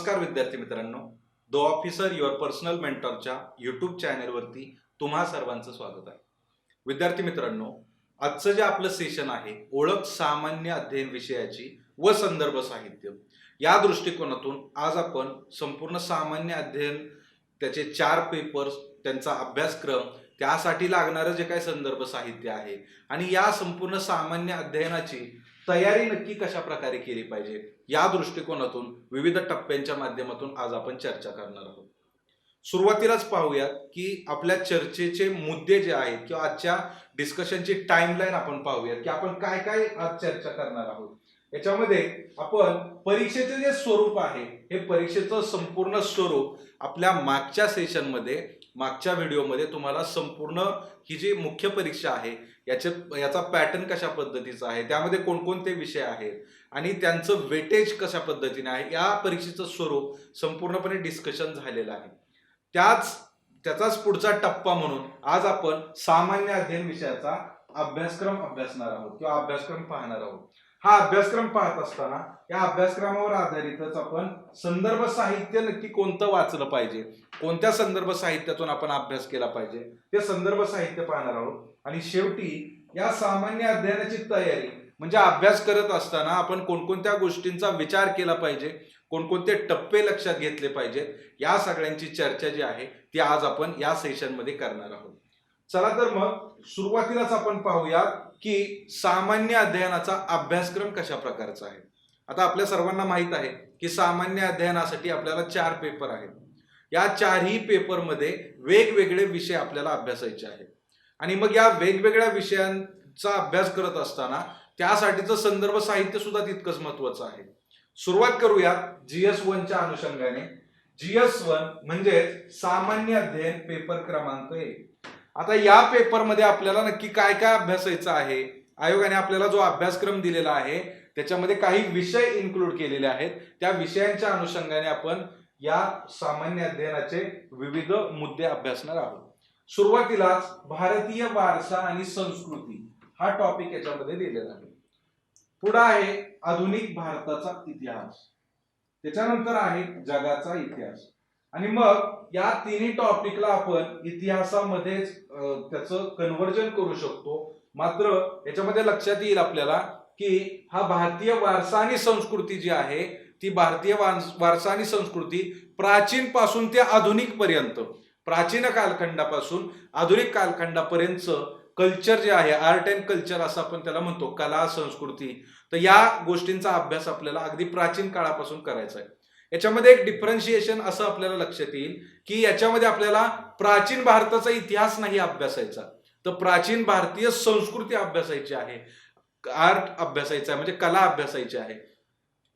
नमस्कार विद्यार्थी मित्रांनो, द ऑफिसर युअर पर्सनल मेंटरच्या यूट्यूब चॅनेलवरती तुम्हा सर्वांचं स्वागत आहे. विद्यार्थी मित्रांनो, आजचं जे आपलं सेशन आहे ओळख सामान्य अध्ययन विषयाची व संदर्भ साहित्य या दृष्टिकोनातून आज आपण संपूर्ण सामान्य अध्ययन, त्याचे 4 पेपर्स, त्यांचा अभ्यासक्रम, त्यासाठी लागणारं जे काही संदर्भ साहित्य आहे आणि या संपूर्ण सामान्य अध्ययनाची तयारी नक्की कशा प्रकारे केली पाहिजे या दृष्टिकोनातून विविध टप्प्यांच्या माध्यमातून आज आपण चर्चा करणार आहोत. सुरुवातीलाच पाहूयात की आपल्या चर्चेचे मुद्दे जे आहेत किंवा आजच्या डिस्कशनची टाइमलाईन आपण पाहूयात की आपण काय काय आज चर्चा करणार आहोत. याच्यामध्ये आपण परीक्षेचे जे स्वरूप आहे हे परीक्षेचं संपूर्ण स्वरूप आपल्या मागच्या सेशनमध्ये, मागच्या व्हिडिओमध्ये तुम्हाला संपूर्ण ही जी मुख्य परीक्षा आहे याचा पॅटर्न कशा पद्धतीचा आहे, त्यामध्ये कोणकोणते विषय आहेत आणि त्यांचं वेटेज कशा पद्धतीने आहे, या परीक्षेचं स्वरूप संपूर्णपणे डिस्कशन झालेलं आहे. त्याचाच पुढचा टप्पा म्हणून आज आपण सामान्य अध्ययन विषयाचा अभ्यासक्रम अभ्यासणार आहोत किंवा अभ्यासक्रम पाहणार आहोत. हा अभ्यासक्रम पाहत असताना या अभ्यासक्रमावर आधारितच आपण संदर्भ साहित्य नक्की कोणतं वाचलं पाहिजे, कोणत्या संदर्भ साहित्यातून आपण अभ्यास केला पाहिजे ते संदर्भ साहित्य पाहणार आहोत. आणि शेवटी या सामान्य अध्ययनाची तयारी म्हणजे अभ्यास करत असताना आपण कोणकोणत्या गोष्टींचा विचार केला पाहिजे, कोणकोणते टप्पे लक्षात घेतले पाहिजेत, या सगळ्यांची चर्चा जी आहे ती आज आपण या सेशन मध्ये करणार आहोत. चला तर मग सुरुवातीलाच आपण पाहूया की सामान्य अध्ययनाचा अभ्यासक्रम कशा प्रकारचा आहे. आता आपल्या सर्वांना माहित आहे की सामान्य अध्ययनासाठी आपल्याला 4 पेपर आहेत. या 4ही पेपरमध्ये वेगवेगळे विषय आपल्याला अभ्यासायचे आहेत आणि मग या वेगवेगळ्या विषयांचा अभ्यास करत असताना त्यासाठीचं संदर्भ साहित्य सुद्धा तितकंच महत्वाचं आहे. सुरुवात करूया GS1 च्या अनुषंगाने. GS1 म्हणजे सामान्य अध्ययन पेपर क्रमांक 1. आता या पेपरमध्ये आपल्याला नक्की काय काय अभ्यासायचं आहे. आयोगाने आपल्याला जो अभ्यासक्रम दिलेला आहे त्याच्यामध्ये काही विषय इन्क्लूड केलेले आहेत. त्या विषयांच्या अनुषंगाने आपण या सामान्य अध्ययनाचे विविध मुद्दे अभ्यासणार आहोत. सुरुवातीलाच भारतीय वारसा आणि संस्कृती हा टॉपिक याच्यामध्ये दिलेला आहे. पुढे आहे आधुनिक भारताचा इतिहास, त्याच्यानंतर आहे जगाचा इतिहास आणि मग या तिन्ही टॉपिकला आपण इतिहासामध्येच त्याचं कन्व्हर्जन करू शकतो. मात्र याच्यामध्ये लक्षात येईल आपल्याला की हा भारतीय वारसा आणि संस्कृती जी आहे ती भारतीय वारसा आणि संस्कृती प्राचीन पासून ते आधुनिक पर्यंत, प्राचीन कालखंडापासून आधुनिक कालखंडापर्यंतचं कल्चर जे आहे, आर्ट अँड कल्चर असं आपण त्याला म्हणतो, कला संस्कृती, तर या गोष्टींचा अभ्यास आपल्याला अगदी प्राचीन काळापासून करायचा आहे. याच्यामध्ये एक डिफरन्शिएशन असं आपल्याला लक्षात येईल की याच्यामध्ये आपल्याला प्राचीन भारताचा इतिहास नाही अभ्यासायचा, तर प्राचीन भारतीय संस्कृती अभ्यासायची आहे, आर्ट अभ्यासायचा आहे, म्हणजे कला अभ्यासायची आहे.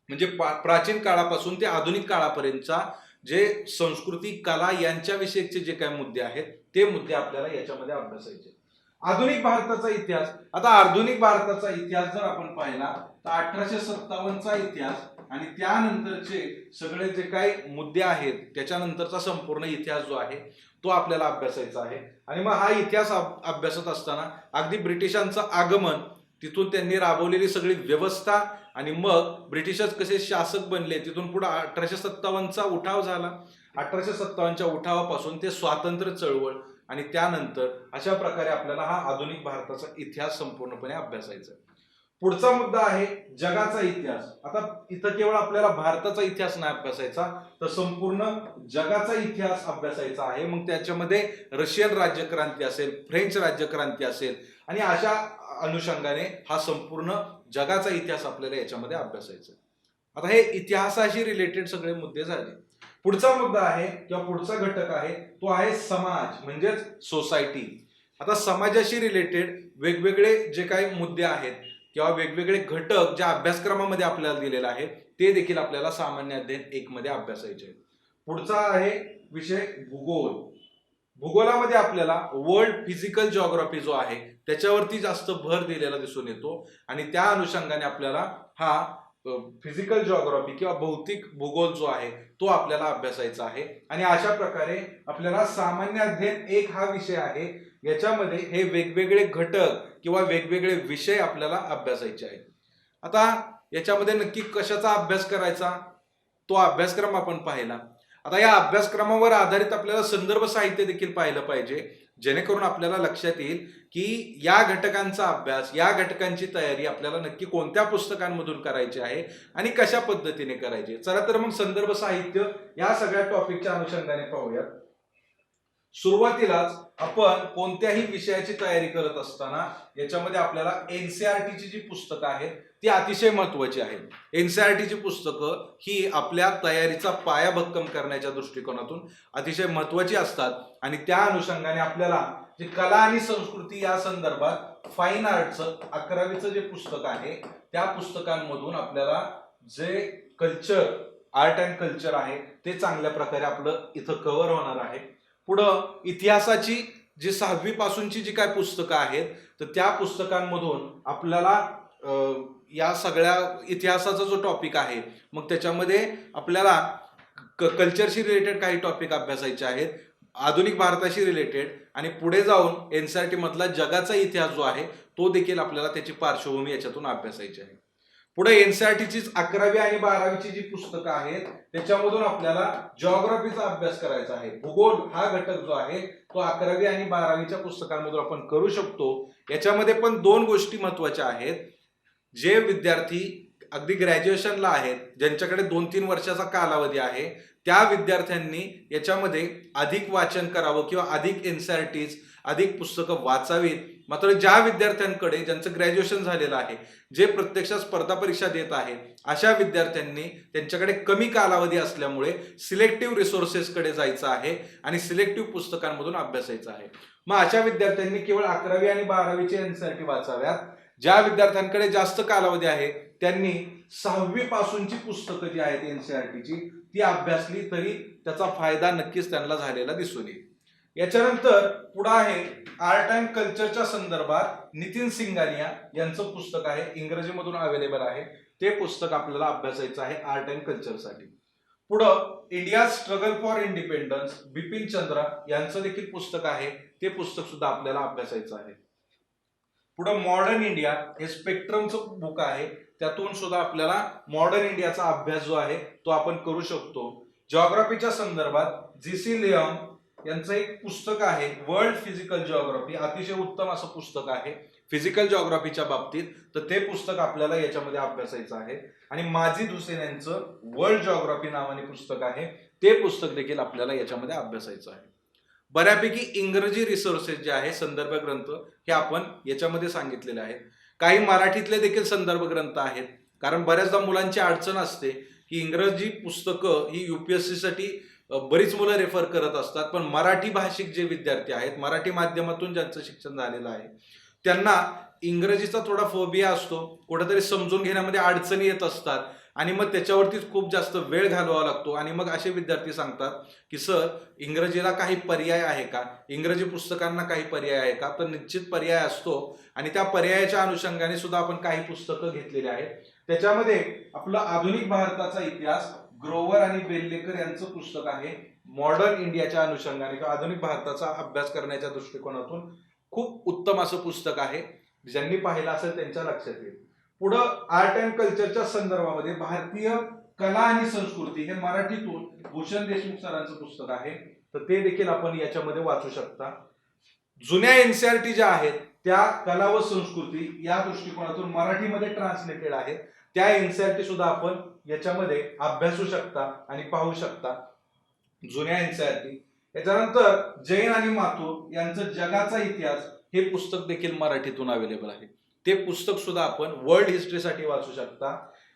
म्हणजे प्राचीन काळापासून ते आधुनिक काळापर्यंतचा जे संस्कृती, कला यांच्याविषयीचे जे काही मुद्दे आहेत ते मुद्दे आपल्याला याच्यामध्ये अभ्यासायचे. आधुनिक भारताचा इतिहास. आता आधुनिक भारताचा इतिहास जर आपण पाहिला तर 1857 चा इतिहास आणि त्यानंतरचे सगळे जे काही मुद्दे आहेत त्याच्यानंतरचा संपूर्ण इतिहास जो आहे तो आपल्याला अभ्यासायचा आहे. आणि मग हा इतिहास अभ्यासत असताना अगदी ब्रिटिशांचं आगमन, तिथून त्यांनी राबवलेली सगळी व्यवस्था आणि मग ब्रिटिशच कसे शासक बनले, तिथून पुढे 1857 चा उठाव झाला. 1857 च्या उठावापासून ते स्वातंत्र्य चळवळ आणि त्यानंतर अशा प्रकारे आपल्याला हा आधुनिक भारताचा इतिहास संपूर्णपणे अभ्यासायचा. पुढचा मुद्दा आहे जगाचा इतिहास. आता इथं केवळ आपल्याला भारताचा इतिहास नाही अभ्यासायचा, तर संपूर्ण जगाचा इतिहास अभ्यासायचा आहे. मग त्याच्यामध्ये रशियन राज्यक्रांती असेल, फ्रेंच राज्यक्रांती असेल आणि अशा अनुषंगाने हा संपूर्ण जगाचा इतिहास आपल्याला याच्यामध्ये अभ्यासायचा. आता हे इतिहासाशी रिलेटेड सगळे मुद्दे झाले. पुढचा मुद्दा आहे किंवा पुढचा घटक आहे तो आहे समाज म्हणजेच सोसायटी. आता समाजाशी रिलेटेड वेगवेगळे जे काही मुद्दे आहेत किंवा वेगवेगळे घटक ज्या अभ्यासक्रमामध्ये आपल्याला दिलेला आहे ते देखील आपल्याला सामान्य अध्ययन 1 मध्ये अभ्यासायचे आहेत. पुढचा आहे विषय भूगोल. भूगोलामध्ये आपल्याला वर्ल्ड फिजिकल जिओग्राफी जो आहे त्याच्यावरती जास्त भर दिलेला दिसून येतो आणि त्या अनुषंगाने आपल्याला हा फिजिकल जिओग्राफी किंवा भौतिक भूगोल जो आहे तो आपल्याला अभ्यासायचा आहे. आणि अशा प्रकारे आपल्याला सामान्य अध्ययन 1 हा विषय आहे, याच्यामध्ये हे वेगवेगळे घटक किंवा वेगवेगळे विषय आपल्याला अभ्यासायचे आहेत. आता याच्यामध्ये नक्की कशाचा अभ्यास करायचा, तो अभ्यासक्रम आपण पाहिला. आता या अभ्यासक्रमावर आधारित आपल्याला संदर्भ साहित्य देखील पाहिलं पाहिजे, जेणेकरून आपल्याला लक्षात येईल की या घटकांचा अभ्यास, या घटकांची तयारी आपल्याला नक्की कोणत्या पुस्तकांमधून करायची आहे आणि कशा पद्धतीने करायची. चला तर मग संदर्भ साहित्य या सगळ्या टॉपिकच्या अनुषंगाने पाहूयात. सुरुवातीलाच आपण कोणत्याही विषयाची तयारी करत असताना याच्यामध्ये आपल्याला एनसीईआरटीची जी पुस्तकं आहेत ती अतिशय महत्वाची आहेत. एनसीईआरटीची पुस्तकं ही आपल्या तयारीचा पाया भक्कम करण्याच्या दृष्टिकोनातून अतिशय महत्वाची असतात आणि त्या अनुषंगाने आपल्याला जे कला आणि संस्कृती या संदर्भात फाईन आर्टचं 11वीचं जे पुस्तक आहे त्या पुस्तकांमधून आपल्याला जे कल्चर, आर्ट अँड कल्चर आहे ते चांगल्या प्रकारे आपलं इथं कव्हर होणार आहे. पुढं इतिहासाची जी 6वी पासूनची जी काय पुस्तकं आहेत तर त्या पुस्तकांमधून आपल्याला या सगळ्या इतिहासाचा जो टॉपिक आहे मग त्याच्यामध्ये आपल्याला कल्चरशी रिलेटेड काही टॉपिक अभ्यासायचे आहेत, आधुनिक भारताशी रिलेटेड, आणि पुढे जाऊन एनसीईआरटी मधला जगाचा इतिहास जो आहे तो देखील आपल्याला त्याची पार्श्वभूमी याच्यातून अभ्यासायची आहे. पुढे एनसीईआरटीची 11वी आणि 12वीची जी पुस्तकं आहेत त्याच्यामधून आपल्याला जिओग्राफीचा अभ्यास करायचा आहे. भूगोल हा घटक जो आहे तो 11वी आणि 12वीच्या पुस्तकांमधून आपण करू शकतो. याच्यामध्ये पण 2 गोष्टी महत्वाच्या आहेत. जे विद्यार्थी अगदी ग्रॅज्युएशनला आहेत, ज्यांच्याकडे 2-3 वर्षाचा कालावधी आहे, त्या विद्यार्थ्यांनी याच्यामध्ये अधिक वाचन करावं किंवा अधिक एनसीईआरटीज, अधिक पुस्तकं वाचावीत. मात्र ज्या विद्यार्थ्यांकडे ज्यांचं ग्रॅज्युएशन झालेलं आहे, जे प्रत्यक्षात स्पर्धा परीक्षा देत आहेत, अशा विद्यार्थ्यांनी त्यांच्याकडे कमी कालावधी असल्यामुळे सिलेक्टिव्ह रिसोर्सेसकडे जायचं आहे आणि सिलेक्टिव्ह पुस्तकांमधून अभ्यासायचं आहे. मग अशा विद्यार्थ्यांनी केवळ 11वी आणि 12वीचे एनसीईआरटी वाचाव्यात. ज्या विद्यार्थ्यांकडे जास्त कालावधी आहे त्यांनी 6वी पासूनची पुस्तकं जी आहेत एनसीईआरटीची ती अभ्यासली तरी त्याचा फायदा नक्कीच त्यांना झालेला दिसून येईल. याच्यानंतर पुढे आहे आर्ट अँड कल्चरच्या संदर्भात नितीन सिंगानिया यांचं पुस्तक आहे, इंग्रजीमधून अवेलेबल आहे. ते पुस्तक आपल्याला अभ्यासायचं आहे आर्ट अँड कल्चरसाठी. पुढं India struggle for independence, Bipin Chandra यांचं देखील पुस्तक आहे. ते पुस्तक सुद्धा आपल्याला अभ्यासायचं आहे. पुढं मॉडर्न इंडिया हे स्पेक्ट्रमचं बुक आहे, त्यातून सुद्धा आपल्याला मॉडर्न इंडियाचा अभ्यास जो आहे तो आपण करू शकतो. जिओग्राफीच्या संदर्भात जीसी लिओन यांचं एक पुस्तक आहे वर्ल्ड फिजिकल जिओग्राफी, अतिशय उत्तम असं पुस्तक आहे फिजिकल जिओग्राफीच्या बाबतीत. तर ते पुस्तक आपल्याला याच्यामध्ये अभ्यासायचं आहे. आणि माजिद हुसेन यांचं वर्ल्ड जिओग्राफी नावाने पुस्तक आहे, ते पुस्तक देखील आपल्याला याच्यामध्ये अभ्यासायचं आहे. बऱ्यापैकी इंग्रजी रिसोर्सेस जे आहे, संदर्भ ग्रंथ, हे आपण याच्यामध्ये सांगितलेले आहेत. काही मराठीतले देखील संदर्भ ग्रंथ आहेत, कारण बऱ्याचदा मुलांची अडचण असते की इंग्रजी पुस्तकं ही UPSC साठी बरीच मुलं रेफर करत असतात, पण मराठी भाषिक जे विद्यार्थी आहेत, मराठी माध्यमातून ज्यांचं शिक्षण झालेलं आहे, त्यांना इंग्रजीचा थोडा फोबिया असतो, कुठेतरी समजून घेण्यामध्ये अडचणी येत असतात आणि मग त्याच्यावरतीच खूप जास्त वेळ घालवावा लागतो. आणि मग असे विद्यार्थी सांगतात की सर इंग्रजीला काही पर्याय आहे का, इंग्रजी पुस्तकांना काही पर्याय आहे का? तर निश्चित पर्याय असतो आणि त्या पर्यायाच्या अनुषंगाने सुद्धा आपण काही पुस्तकं घेतलेली आहेत. त्याच्यामध्ये आपलं आधुनिक भारताचा इतिहास, ग्रोवर आणि बेल्लेकर यांचं पुस्तक आहे. मॉडर्न इंडियाच्या अनुषंगाने किंवा आधुनिक भारताचा अभ्यास करण्याच्या दृष्टिकोनातून खूप उत्तम असं पुस्तक आहे. ज्यांनी पाहिलं असेल त्यांच्या लक्षात येईल. पुढं आर्ट अँड कल्चरच्या संदर्भामध्ये भारतीय कला आणि संस्कृती हे मराठीतून भूषण देशमुख सरांचं पुस्तक आहे, तर ते देखील आपण याच्यामध्ये वाचू शकता. जुन्या एनसीईआरटी ज्या आहेत त्या कला व संस्कृती या दृष्टिकोनातून मराठीमध्ये ट्रान्सलेटेड आहेत, त्या एनसीईआरटी सुद्धा आपण याच्यामध्ये अभ्यासू शकता आणि पाहू शकता, जुन्या एनसीईआरटी. याच्यानंतर जैन आणि माथुर यांचं जगाचा इतिहास हे पुस्तक देखील मराठीतून अवेलेबल आहे. ते पुस्तक सुद्धा आपण वर्ल्ड हिस्ट्रीसाठी वाचू शकता.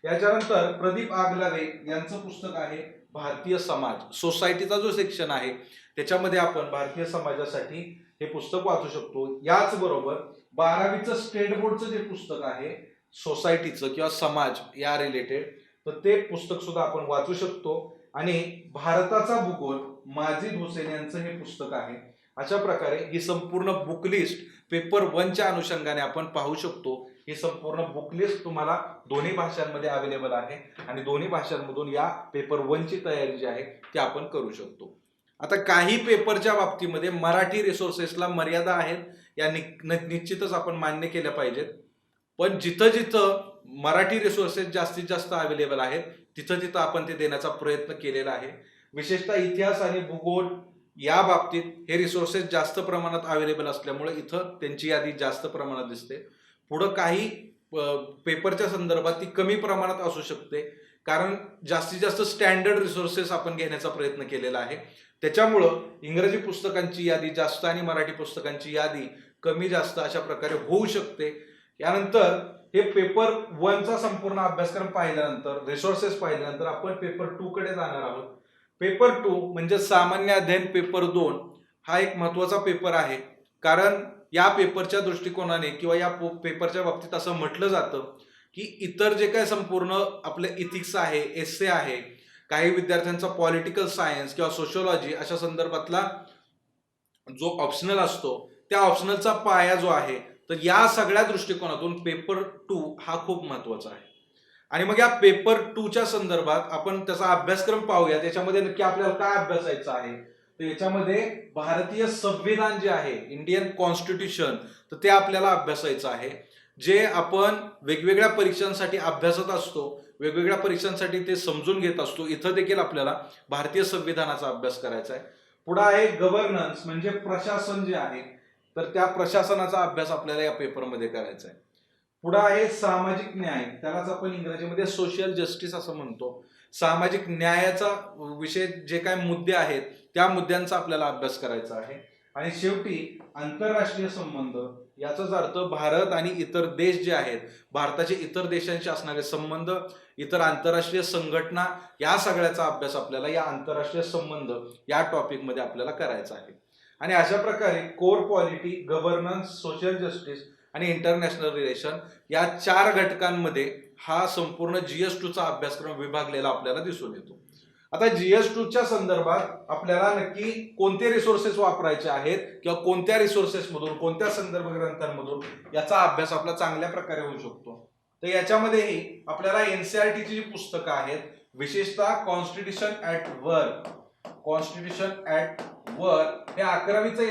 याच्यानंतर प्रदीप आगलावे यांचं पुस्तक आहे भारतीय समाज, सोसायटीचा जो सेक्शन आहे त्याच्यामध्ये आपण भारतीय समाजासाठी हे पुस्तक वाचू शकतो. याचबरोबर 12वीचं स्टेट बोर्डचं जे पुस्तक आहे सोसायटीचं किंवा समाज या रिलेटेड, तर ते पुस्तक सुद्धा आपण वाचू शकतो. आणि भारताचा भूगोल माजिद हुसेन यांचं हे पुस्तक आहे. अशा प्रकारे ही संपूर्ण बुक लिस्ट पेपर 1च्या अनुषंगाने आपण पाहू शकतो. ही संपूर्ण बुक लिस्ट तुम्हाला दोन्ही भाषांमध्ये अवेलेबल आहे आणि दोन्ही भाषांमधून या पेपर 1ची तयारी जी आहे ती आपण करू शकतो. आता काही पेपरच्या बाबतीमध्ये मराठी रिसोर्सेसला मर्यादा आहेत, या निश्चितच आपण मान्य केल्या पाहिजेत. पण जिथं जिथं मराठी रिसोर्सेस जास्तीत जास्त अवेलेबल आहेत तिथं तिथं आपण ते देण्याचा प्रयत्न केलेला आहे. विशेषतः इतिहास आणि भूगोल या बाबतीत हे रिसोर्सेस जास्त प्रमाणात अवेलेबल असल्यामुळे इथं त्यांची यादी जास्त प्रमाणात दिसते. पुढं काही पेपरच्या संदर्भात ती कमी प्रमाणात असू शकते, कारण जास्तीत जास्त स्टँडर्ड रिसोर्सेस आपण घेण्याचा प्रयत्न केलेला आहे. त्याच्यामुळं इंग्रजी पुस्तकांची यादी जास्त आणि मराठी पुस्तकांची यादी कमी जास्त अशा प्रकारे होऊ शकते. यानंतर हे पेपर 1चा संपूर्ण अभ्यासक्रम पाहिल्यानंतर, रिसोर्सेस पाहिल्यानंतर आपण पेपर 2 कडे जाणार आहोत. पेपर 2 म्हणजे सामान्य अध्ययन पेपर 2 हा एक महत्वाचा पेपर आहे, कारण या पेपरच्या दृष्टिकोनाने किंवा या पेपरच्या बाबतीत असं म्हटलं जातं की इतर जे काय संपूर्ण आपले इथिक्स आहे, एस्से आहे, काही विद्यार्थ्यांचा पॉलिटिकल सायन्स किंवा सोशिओलॉजी अशा संदर्भातला जो ऑप्शनल असतो, त्या ऑप्शनलचा पाया जो आहे, तर या सगळ्या दृष्टिकोनातून पेपर 2 हा खूप महत्वाचा आहे. आणि मग या पेपर 2च्या संदर्भात आपण त्याचा अभ्यासक्रम पाहूया. त्याच्यामध्ये नक्की आपल्याला काय अभ्यासायचं आहे, तर याच्यामध्ये भारतीय संविधान जे आहे, इंडियन कॉन्स्टिट्यूशन, तर ते आपल्याला अभ्यासायचं आहे. जे आपण वेगवेगळ्या परीक्षांसाठी अभ्यासत असतो, वेगवेगळ्या परीक्षांसाठी ते समजून घेत असतो, इथं देखील आपल्याला भारतीय संविधानाचा अभ्यास करायचा आहे. पुढे आहे गव्हर्नन्स म्हणजे प्रशासन जे आहे, तर त्या प्रशासनाचा अभ्यास आपल्याला या पेपरमध्ये करायचा आहे. पुढे आहे सामाजिक न्याय, त्यालाच आपण इंग्रजीमध्ये सोशल जस्टिस असं म्हणतो. सामाजिक न्यायाचा विषय जे काय मुद्दे आहेत त्या मुद्द्यांचा आपल्याला अभ्यास करायचा आहे. आणि शेवटी आंतरराष्ट्रीय संबंध, याचाच अर्थ भारत आणि इतर देश जे आहेत, भारताचे इतर देशांशी असणारे संबंध, इतर आंतरराष्ट्रीय संघटना, या सगळ्याचा अभ्यास आपल्याला या आंतरराष्ट्रीय संबंध या टॉपिक मध्ये आपल्याला करायचा आहे. आणि अशा प्रकारे core polity, governance, social justice आणि इंटरनॅशनल रिलेशन या 4 घटकांमध्ये हा संपूर्ण GS2 चा अभ्यासक्रम विभागलेला आपल्याला दिसून येतो. आता GS2 च्या संदर्भात आपल्याला नक्की कोणते रिसोर्सेस वापरायचे आहेत किंवा कोणत्या रिसोर्सेस मधून, कोणत्या संदर्भ ग्रंथांमधून याचा अभ्यास आपला चांगल्या प्रकारे होऊ शकतो. तर याच्यामध्येही आपल्याला NCERT ची जी पुस्तकं आहेत, विशेषतः constitution at work, constitution at work हे 11वीचं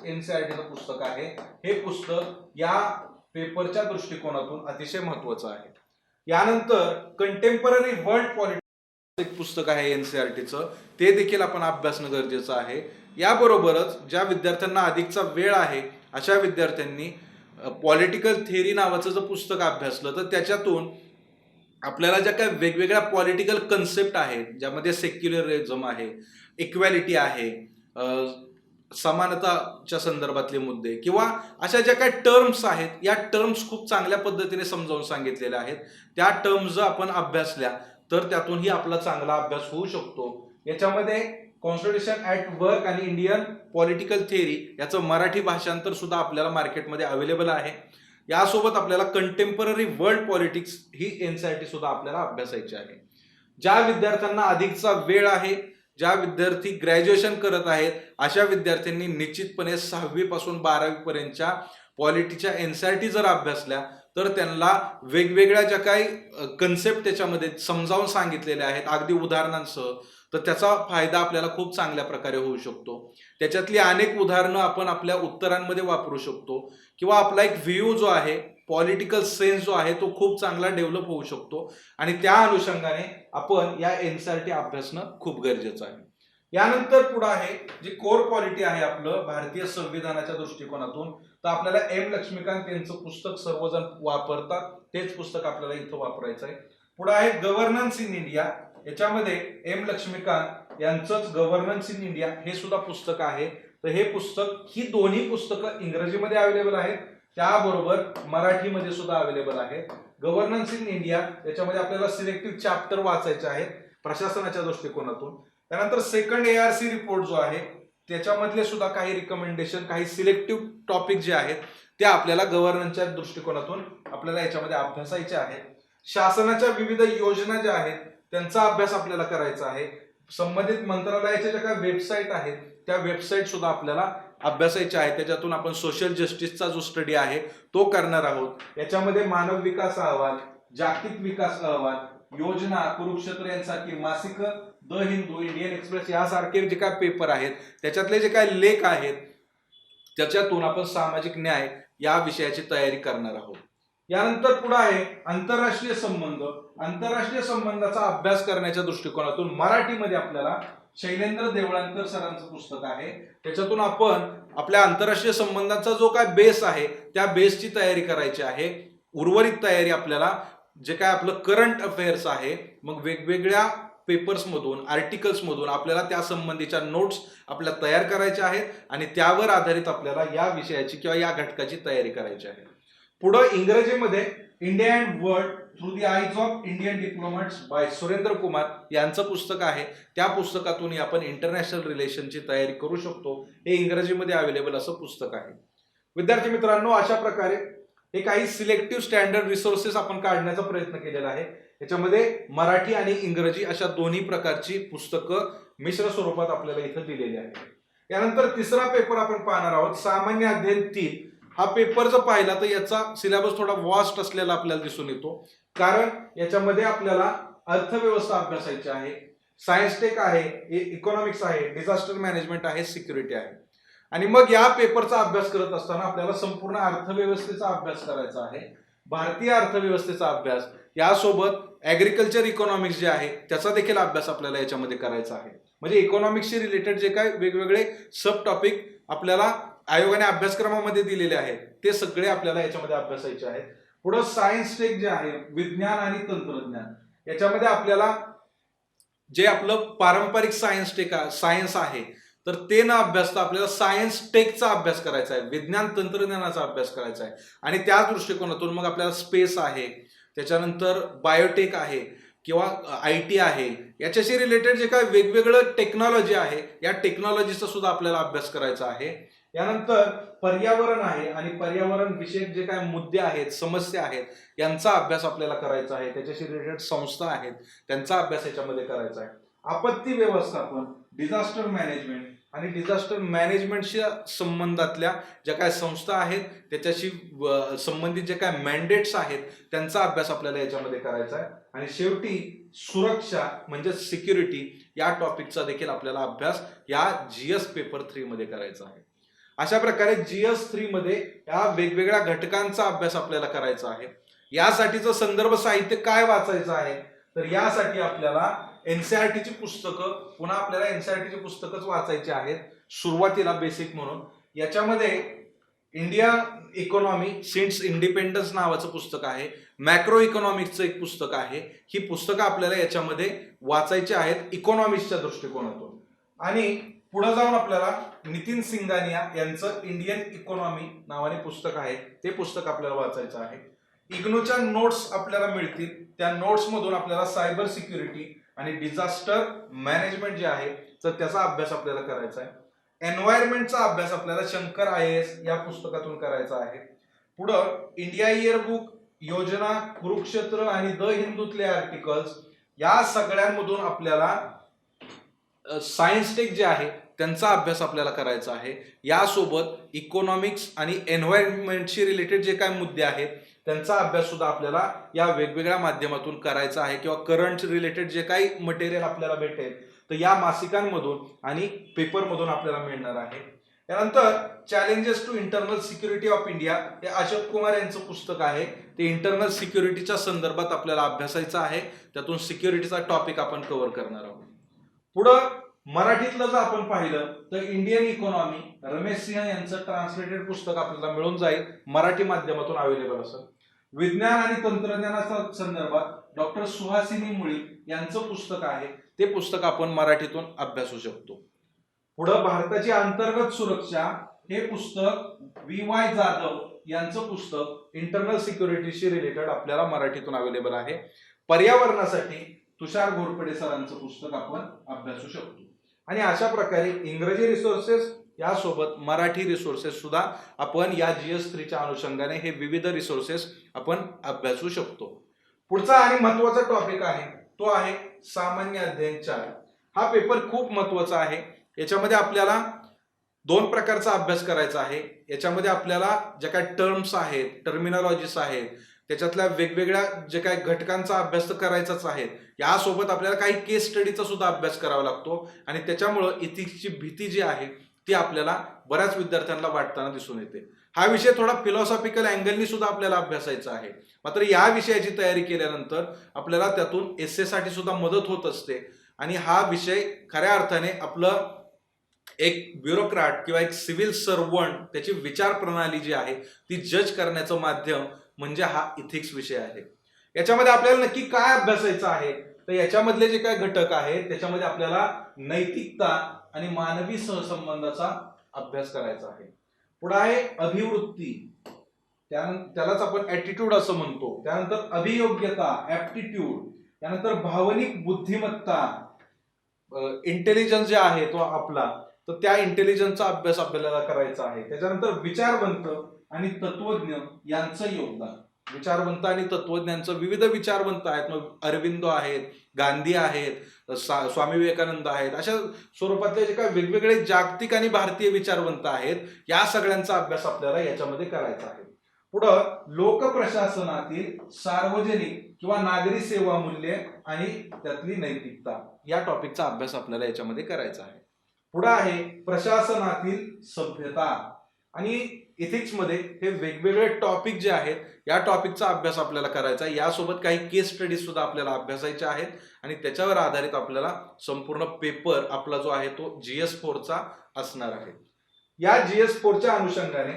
NCERTचं पुस्तक आहे. हे पुस्तक या पेपरच्या दृष्टिकोनातून अतिशय महत्वाचं आहे. यानंतर कंटेम्पररी वर्ल्ड पॉलिटिक्स एक पुस्तक आहे NCERTचं, ते देखील आपण अभ्यासणं गरजेचं आहे. याबरोबरच ज्या विद्यार्थ्यांना अधिकचा वेळ आहे अशा विद्यार्थ्यांनी पॉलिटिकल थेअरी नावाचं जर पुस्तक अभ्यासलं, तर त्याच्यातून आपल्याला ज्या काही वेगवेगळ्या पॉलिटिकल कन्सेप्ट आहेत, ज्यामध्ये सेक्युलरिझम आहे, इक्वॅलिटी आहे, समानताच्या संदर्भातले मुद्दे किंवा अशा ज्या काही टर्म्स आहेत, या टर्म्स खूप चांगल्या पद्धतीने समजावून सांगितलेल्या आहेत. त्या टर्म्स जर आपण अभ्यासल्या तर त्यातूनही आपला चांगला अभ्यास होऊ शकतो. याच्यामध्ये कॉन्स्टिट्यूशन ॲट वर्क आणि इंडियन पॉलिटिकल थेअरी याचं मराठी भाषांतर सुद्धा आपल्याला मार्केटमध्ये अवेलेबल आहे. यासोबत आपल्याला कंटेम्पररी वर्ल्ड पॉलिटिक्स ही NCERT सुद्धा आपल्याला अभ्यासायची आहे. ज्या विद्यार्थ्यांना अधिकचा वेळ आहे, ज्या विद्यार्थी ग्रॅज्युएशन करत आहेत, अशा विद्यार्थ्यांनी निश्चितपणे 6वी पासून 12वी पर्यंतच्या पॉलिटीच्या NCERT जर अभ्यासल्या तर त्यांना वेगवेगळ्या ज्या काही कन्सेप्ट त्याच्यामध्ये समजावून सांगितलेल्या आहेत अगदी उदाहरणांसह, तर त्याचा फायदा आपल्याला खूप चांगल्या प्रकारे होऊ शकतो. त्याच्यातली अनेक उदाहरणं आपण आपल्या उत्तरांमध्ये वापरू शकतो किंवा आपला एक व्ह्यू जो आहे, पॉलिटिकल सेन्स जो आहे, तो खूप चांगला डेव्हलप होऊ शकतो. आणि त्या अनुषंगाने आपण या NCERT अभ्यासणं खूप गरजेचं आहे. यानंतर पुढे आहे जे कोर पॉलिटी आहे आपलं भारतीय संविधानाच्या दृष्टिकोनातून, तर आपल्याला लक्ष्मीकांत यांचं पुस्तक सर्वजण वापरतात, तेच पुस्तक आपल्याला इथं वापरायचं आहे. पुढे आहे गव्हर्नन्स इन इंडिया, याच्यामध्ये लक्ष्मीकांत यांचंच गव्हर्नन्स इन इंडिया हे सुद्धा पुस्तक आहे. तर हे पुस्तक, ही दोन्ही पुस्तकं इंग्रजीमध्ये अवेलेबल आहेत, त्याबरोबर मराठीमध्ये सुद्धा अवेलेबल आहे. गव्हर्नन्स इन इंडिया याच्यामध्ये आपल्याला सिलेक्टिव्ह चॅप्टर वाचायचे आहेत प्रशासनाच्या दृष्टिकोनातून. त्यानंतर सेकंड ARC रिपोर्ट जो आहे, त्याच्यामधले सुद्धा काही रिकमेंडेशन, काही सिलेक्टिव्ह टॉपिक जे आहेत ते आपल्याला गव्हर्नन्सच्या दृष्टिकोनातून आपल्याला याच्यामध्ये अभ्यासायचे आहेत. शासनाच्या विविध योजना ज्या आहेत त्यांचा अभ्यास आपल्याला करायचा आहे. संबंधित मंत्रालयाच्या ज्या काही वेबसाईट आहेत त्या वेबसाईट सुद्धा आपल्याला अभ्यासायच्या आहेत. त्याच्यातून आपण सोशल जस्टिसचा जो स्टडी आहे तो करणार आहोत. याच्यामध्ये मानव विकास अहवाल, जागतिक विकास अहवाल, योजना, कुरुक्षेत्र यांसारखी मासिक, द हिंदू, इंडियन एक्सप्रेस यासारखे जे काय पेपर आहेत त्याच्यातले जे काय लेख आहेत त्याच्यातून आपण सामाजिक न्याय या विषयाची तयारी करणार आहोत. यानंतर पुढे आहे आंतरराष्ट्रीय संबंध. आंतरराष्ट्रीय संबंधाचा अभ्यास करण्याच्या दृष्टिकोनातून मराठीमध्ये आपल्याला शैलेंद्र देवळणकर सरांचं पुस्तक आहे. त्याच्यातून आपण आपल्या आंतरराष्ट्रीय संबंधाचा जो काय बेस आहे त्या बेसची तयारी करायची आहे. उर्वरित तयारी आपल्याला जे काय आपलं करंट अफेअर्स आहे, मग वेगवेगळ्या पेपर्स मधून आर्टिकल्स मधून आपल्याला त्या संबंधीच्या नोट्स आपल्याला तयार करायच्या आहेत आणि त्यावर आधारित आपल्याला या विषयाची किंवा या घटकाची तयारी करायची आहे. पुढे इंग्रजीमध्ये India and world through the eyes of Indian diplomats by Surendra Kumar यांचं पुस्तक आहे. त्या पुस्तकातून आपण इंटरनॅशनल रिलेशनची तयारी करू शकतो. हे इंग्रजीमध्ये अवेलेबल असं पुस्तक आहे. विद्यार्थी मित्रांनो, अशा प्रकारे हे काही सिलेक्टिव्ह स्टँडर्ड रिसोर्सेस आपण काढण्याचा प्रयत्न केलेला आहे. याच्यामध्ये मराठी आणि इंग्रजी अशा दोन्ही प्रकारची पुस्तकं मिश्र स्वरूपात आपल्याला इथं दिलेली आहेत. यानंतर तिसरा पेपर आपण पाहणार आहोत, सामान्य अध्ययन 3. हा पेपर जर पाहिला तर याचा सिलेबस थोडा वास्ट असलेला आपल्याला दिसून येतो, कारण याच्यामध्ये आपल्याला अर्थव्यवस्था अभ्यासायची आहे, सायन्स टेक आहे, इकॉनॉमिक्स आहे, डिझास्टर मॅनेजमेंट आहे, सिक्युरिटी आहे. आणि मग या पेपरचा अभ्यास करत असताना आपल्याला संपूर्ण अर्थव्यवस्थेचा अभ्यास करायचा आहे, भारतीय अर्थव्यवस्थेचा अभ्यास, यासोबत ऍग्रिकल्चर इकॉनॉमिक्स जे आहे त्याचा देखील अभ्यास आपल्याला याच्यामध्ये करायचा आहे. म्हणजे इकॉनॉमिक्सशी रिलेटेड जे काय वेगवेगळे सब टॉपिक आपल्याला आयोगाने अभ्यासक्रमामध्ये दिलेले आहेत ते सगळे आपल्याला याच्यामध्ये अभ्यासायचे आहेत. पुढे सायन्स टेक जे आहे, विज्ञान आणि तंत्रज्ञान, याच्यामध्ये आपल्याला जे आपलं पारंपरिक सायन्स आहे तर ते न अभ्यासता आपल्याला सायन्स टेकचा अभ्यास करायचा आहे, विज्ञान तंत्रज्ञानाचा अभ्यास करायचा आहे. आणि त्या दृष्टिकोनातून मग आपल्याला स्पेस आहे, त्याच्यानंतर बायोटेक आहे किंवा IT आहे, याच्याशी रिलेटेड जे काय वेगवेगळं टेक्नॉलॉजी आहे या टेक्नॉलॉजीचा सुद्धा आपल्याला अभ्यास करायचा आहे. यानंतर पर्यावरण आहे आणि पर्यावरण विषयक जे काय मुद्दे आहेत, समस्या आहेत, यांचा अभ्यास आपल्याला करायचा आहे. त्याच्याशी रिलेटेड संस्था आहेत त्यांचा अभ्यास याच्यामध्ये करायचा आहे. आपत्ती व्यवस्थापन, डिझास्टर मॅनेजमेंट आणि डिझास्टर मॅनेजमेंटच्या संबंधातल्या ज्या काय संस्था आहेत त्याच्याशी संबंधित जे काय मॅन्डेट्स आहेत त्यांचा अभ्यास आपल्याला याच्यामध्ये करायचा आहे. आणि शेवटी सुरक्षा म्हणजे सिक्युरिटी या टॉपिकचा देखील आपल्याला अभ्यास या GS पेपर 3 मध्ये करायचा आहे. अशा प्रकारे GS 3 मध्ये या वेगवेगळ्या घटकांचा अभ्यास आपल्याला करायचा आहे. यासाठीचं संदर्भ साहित्य काय वाचायचं आहे, तर यासाठी आपल्याला NCERTची पुस्तकं, पुन्हा आपल्याला NCERTची पुस्तकच वाचायची आहेत सुरुवातीला बेसिक म्हणून. याच्यामध्ये इंडिया इकॉनॉमी सिन्स इंडिपेंडन्स नावाचं पुस्तक आहे, मॅक्रो इकॉनॉमिक्सचं एक पुस्तक आहे. ही पुस्तकं आपल्याला याच्यामध्ये वाचायची आहेत इकॉनॉमिक्सच्या दृष्टिकोनातून. आणि पुढे जाऊन आपल्याला नितीन सिंघानिया यांचं इंडियन इकॉनॉमी नावाने पुस्तक आहे, ते पुस्तक आपल्याला वाचायचं आहे. इग्नूच्या नोट्स आपल्याला मिळतील, त्या नोट्स मधून आपल्याला सायबर सिक्युरिटी आणि डिझास्टर मॅनेजमेंट जे आहे तर त्याचा अभ्यास आपल्याला करायचा आहे. एन्व्हायरमेंटचा अभ्यास आपल्याला शंकर IAS या पुस्तकातून करायचा आहे. पुढं इंडिया इयरबुक, योजना, कुरुक्षेत्र आणि द हिंदूतले आर्टिकल्स या सगळ्यांमधून आपल्याला सायन्स टेक जे आहे त्यांचा अभ्यास आपल्याला करायचा आहे. यासोबत इकॉनॉमिक्स आणि एन्व्हायरमेंटशी रिलेटेड जे काय मुद्दे आहेत त्यांचा अभ्यास सुद्धा आपल्याला या वेगवेगळ्या माध्यमातून करायचा आहे. किंवा करंट रिलेटेड जे काही मटेरियल आपल्याला भेटेल तर या मासिकांमधून आणि पेपरमधून आपल्याला मिळणार आहे. त्यानंतर challenges to internal security of India हे अशोक कुमार यांचं पुस्तक आहे. ते इंटरनल सिक्युरिटीच्या संदर्भात आपल्याला अभ्यासायचं आहे, त्यातून सिक्युरिटीचा टॉपिक आपण कव्हर करणार आहोत. पुढं मराठीतलं जर आपण पाहिलं तर इंडियन इकॉनॉमी रमेश सिंह यांचं ट्रान्सलेटेड पुस्तक आपल्याला मिळून जाईल, मराठी माध्यमातून अवेलेबल असेल. विज्ञान आणि तंत्रज्ञानाच्या संदर्भात डॉक्टर सुहासिनी मुळी यांचं पुस्तक आहे, ते पुस्तक आपण मराठीतून अभ्यासू शकतो. पुढं भारताची अंतर्गत सुरक्षा हे पुस्तक VY जाधव यांचं पुस्तक इंटरनल सिक्युरिटीशी रिलेटेड आपल्याला मराठीतून अवेलेबल आहे. पर्यावरणासाठी तुषार घोरपडे सरांचं पुस्तक आपण अभ्यासू शकतो. आणि अशा प्रकारे इंग्रजी रिसोर्सेस यासोबत मराठी रिसोर्सेस सुद्धा आपण या GS 3 च्या अनुषंगाने हे विविध रिसोर्सेस आपण अभ्यासू शकतो. पुढचा आणि महत्वाचा टॉपिक आहे तो आहे सामान्य अध्ययन 4. हा पेपर खूप महत्वाचा आहे. याच्यामध्ये आपल्याला दोन प्रकारचा अभ्यास करायचा आहे. याच्यामध्ये आपल्याला ज्या काही टर्म्स आहेत, टर्मिनॉलॉजीज आहेत, त्याच्यातल्या वेगवेगळ्या जे काही घटकांचा अभ्यास तर करायचाच आहे, यासोबत आपल्याला काही केस स्टडीचा सुद्धा अभ्यास करावा लागतो. आणि त्याच्यामुळं इथिक्सची भीती जी आहे ती आपल्याला बऱ्याच विद्यार्थ्यांना वाटताना दिसून येते. हा विषय थोडा फिलॉसॉफिकल अँगलनी सुद्धा आपल्याला अभ्यासायचा आहे. मात्र या विषयाची तयारी केल्यानंतर आपल्याला त्यातून एसए साठी सुद्धा मदत होत असते आणि हा विषय खऱ्या अर्थाने आपलं एक ब्युरोक्रॅट किंवा एक सिव्हिल सर्वंट त्याची विचार प्रणाली जी आहे ती जज करण्याचं माध्यम म्हणजे हा इथिक्स विषय आहे. याच्यामध्ये आपल्याला नक्की काय अभ्यासायचं आहे, तर याच्यामधले जे काही घटक आहेत त्याच्यामध्ये आपल्याला नैतिकता आणि मानवी सहसंबंधाचा अभ्यास करायचा आहे. पुढे आहे अभिवृत्ती, त्यालाच आपण ऍटिट्यूड असं म्हणतो. त्यानंतर अभियोग्यता ऍप्टिट्यूड, त्यानंतर भावनिक बुद्धिमत्ता इंटेलिजन्स जे आहे तो आपला, तर त्या इंटेलिजन्सचा अभ्यास आपल्याला करायचा आहे. त्याच्यानंतर विचारवंत आणि तत्वज्ञ यांचं योगदान. विचारवंत आणि तत्वज्ञांचं विविध विचारवंत आहेत, मग अरविंदो आहेत, गांधी आहेत, स्वामी विवेकानंद आहेत, अशा स्वरूपातले जे काही वेगवेगळे जागतिक आणि भारतीय विचारवंत आहेत या सगळ्यांचा अभ्यास आपल्याला याच्यामध्ये करायचा आहे. पुढं लोकप्रशासनातील सार्वजनिक किंवा नागरी सेवा मूल्ये आणि त्यातली नैतिकता या टॉपिकचा अभ्यास आपल्याला याच्यामध्ये करायचा आहे. पुढे आहे प्रशासनातील सभ्यता आणि इथिक्स मध्ये हे वेगवेगळे टॉपिक जे आहेत या टॉपिकचा अभ्यास आपल्याला करायचा आहे. यासोबत काही केस स्टडीज सुद्धा आपल्याला अभ्यासायचे आहेत आणि त्याच्यावर आधारित आपल्याला संपूर्ण पेपर आपला जो आहे तो GS4 चा असणार आहे. या GS4 च्या अनुषंगाने